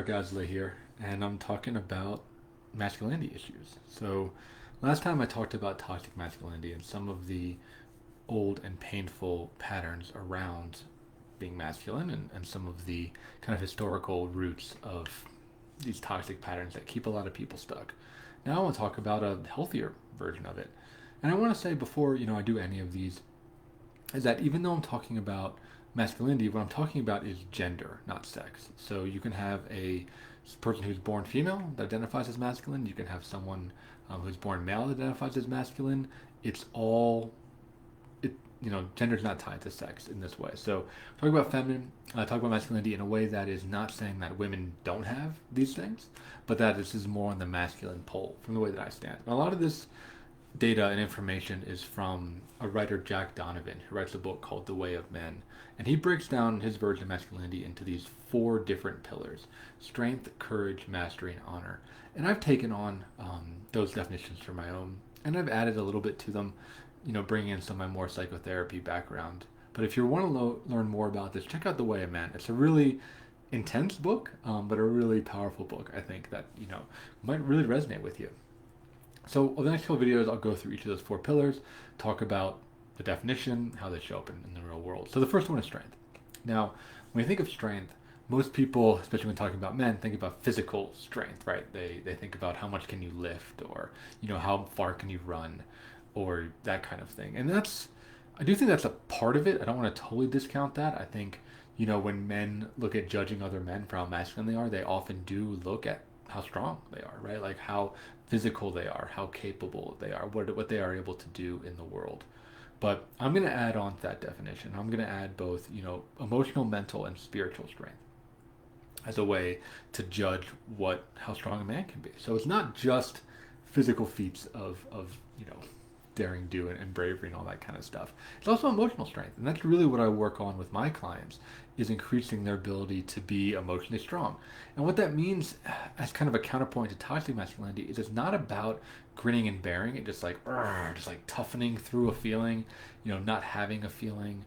Gasly here, and I'm talking about masculinity issues. So, last time I talked about toxic masculinity and some of the old and painful patterns around being masculine and some of the kind of historical roots of these toxic patterns that keep a lot of people stuck. Now I want to talk about a healthier version of it. And I want to say before, I do any of these is that even though I'm talking about masculinity, what I'm talking about is gender, not sex. So you can have a person who's born female that identifies as masculine. You can have someone who's born male that identifies as masculine. It's all, gender's not tied to sex in this way. So talk about feminine, talk about masculinity in a way that is not saying that women don't have these things, but that this is more on the masculine pole from the way that I stand. And a lot of this data and information is from a writer, Jack Donovan, who writes a book called The Way of Men. And he breaks down his version of masculinity into these four different pillars: strength, courage, mastery, and honor. And I've taken on those definitions for my own, and I've added a little bit to them, bringing in some of my more psychotherapy background. But if you want to learn more about this, check out The Way of Men. It's a really intense book, but a really powerful book, I think, that, might really resonate with you. So over the next couple of videos, I'll go through each of those four pillars, talk about the definition, how they show up in the real world. So the first one is strength. Now, when you think of strength, most people, especially when talking about men, think about physical strength, right? They think about how much can you lift, or how far can you run, or that kind of thing. And I do think that's a part of it. I don't want to totally discount that. I think when men look at judging other men for how masculine they are, they often do look at how strong they are, right? Like how physical they are, how capable they are, what they are able to do in the world. But I'm going to add on to that definition. I'm going to add both, emotional, mental, and spiritual strength as a way to judge how strong a man can be. So it's not just physical feats of daring do and bravery and all that kind of stuff. It's also emotional strength, and that's really what I work on with my clients, is increasing their ability to be emotionally strong. And what that means, as kind of a counterpoint to toxic masculinity, is it's not about grinning and bearing it, just like toughening through a feeling, not having a feeling.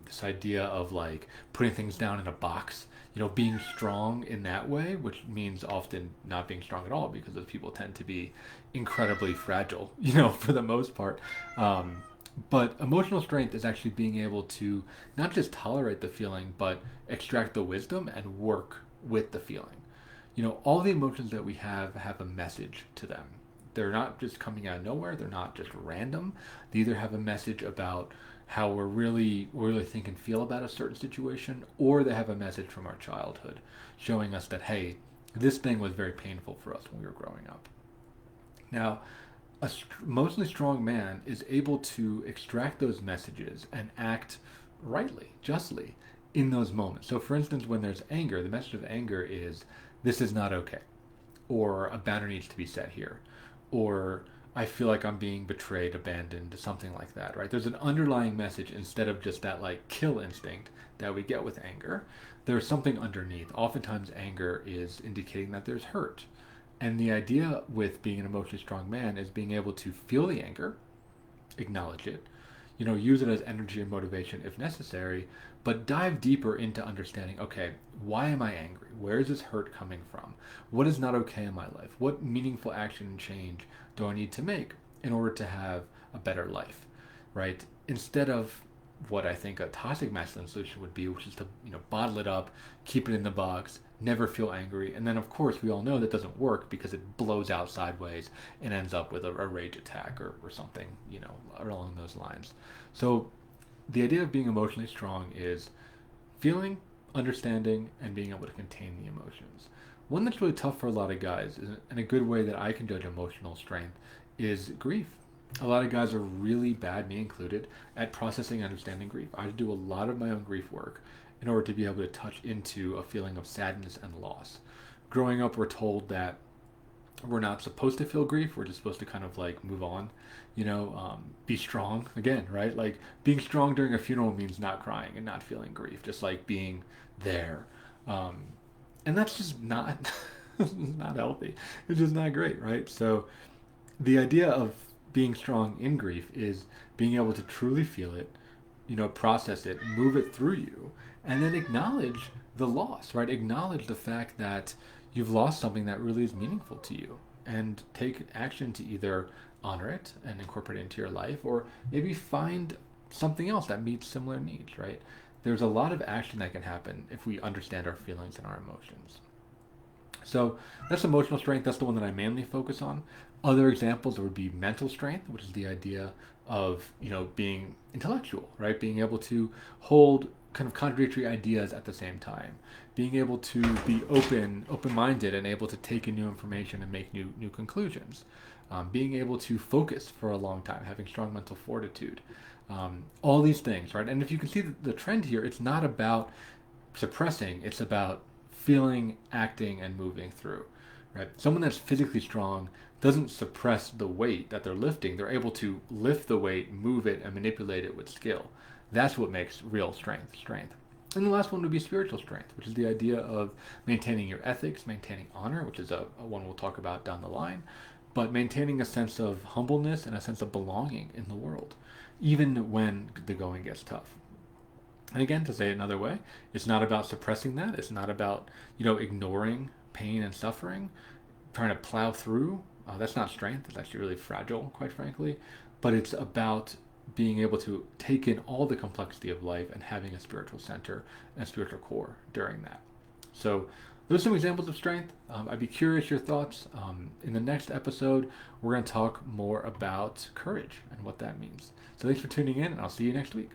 This idea of like putting things down in a box, being strong in that way, which means often not being strong at all, because those people tend to be incredibly fragile, for the most part. But emotional strength is actually being able to not just tolerate the feeling, but extract the wisdom and work with the feeling. All the emotions that we have a message to them. They're not just coming out of nowhere. They're not just random. They either have a message about how we really think and feel about a certain situation, or they have a message from our childhood showing us that, hey, this thing was very painful for us when we were growing up. Now, a mostly strong man is able to extract those messages and act rightly, justly in those moments. So, for instance, when there's anger, the message of anger is, this is not okay, or a boundary needs to be set here, or I feel like I'm being betrayed, abandoned, something like that, right? There's an underlying message instead of just that like kill instinct that we get with anger. There's something underneath. Oftentimes, anger is indicating that there's hurt. And the idea with being an emotionally strong man is being able to feel the anger, acknowledge it, use it as energy and motivation if necessary, but dive deeper into understanding, okay, why am I angry? Where is this hurt coming from? What is not okay in my life? What meaningful action and change do I need to make in order to have a better life, right? Instead of what I think a toxic masculine solution would be, which is to bottle it up, keep it in the box, never feel angry, and then of course we all know that doesn't work because it blows out sideways and ends up with a rage attack or something along those lines. So the idea of being emotionally strong is feeling, understanding, and being able to contain the emotions. One that's really tough for a lot of guys, and a good way that I can judge emotional strength, is grief. A lot of guys are really bad, me included, at processing and understanding grief. I do a lot of my own grief work in order to be able to touch into a feeling of sadness and loss. Growing up, we're told that we're not supposed to feel grief. We're just supposed to kind of like move on, be strong again, right? Like being strong during a funeral means not crying and not feeling grief, just like being there. And that's just not, not healthy. It's just not great, right? So the idea of being strong in grief is being able to truly feel it, process it, move it through you, and then acknowledge the loss, right? Acknowledge the fact that you've lost something that really is meaningful to you and take action to either honor it and incorporate it into your life or maybe find something else that meets similar needs, right? There's a lot of action that can happen if we understand our feelings and our emotions. So that's emotional strength. That's the one that I mainly focus on. Other examples would be mental strength, which is the idea of being intellectual, right? Being able to hold kind of contradictory ideas at the same time, being able to be open-minded, and able to take in new information and make new conclusions, being able to focus for a long time, having strong mental fortitude, all these things, right? And if you can see the trend here, it's not about suppressing; it's about feeling, acting, and moving through. Right? Someone that's physically strong doesn't suppress the weight that they're lifting. They're able to lift the weight, move it, and manipulate it with skill. That's what makes real strength. And the last one would be spiritual strength, which is the idea of maintaining your ethics, maintaining honor, which is a one we'll talk about down the line, but maintaining a sense of humbleness and a sense of belonging in the world, even when the going gets tough. And again, to say it another way, it's not about suppressing that. It's not about, ignoring pain and suffering, trying to plow through. That's not strength. It's actually really fragile, quite frankly. But it's about being able to take in all the complexity of life and having a spiritual center and spiritual core during that. So those are some examples of strength. I'd be curious your thoughts. In the next episode, we're going to talk more about courage and what that means. So thanks for tuning in, and I'll see you next week.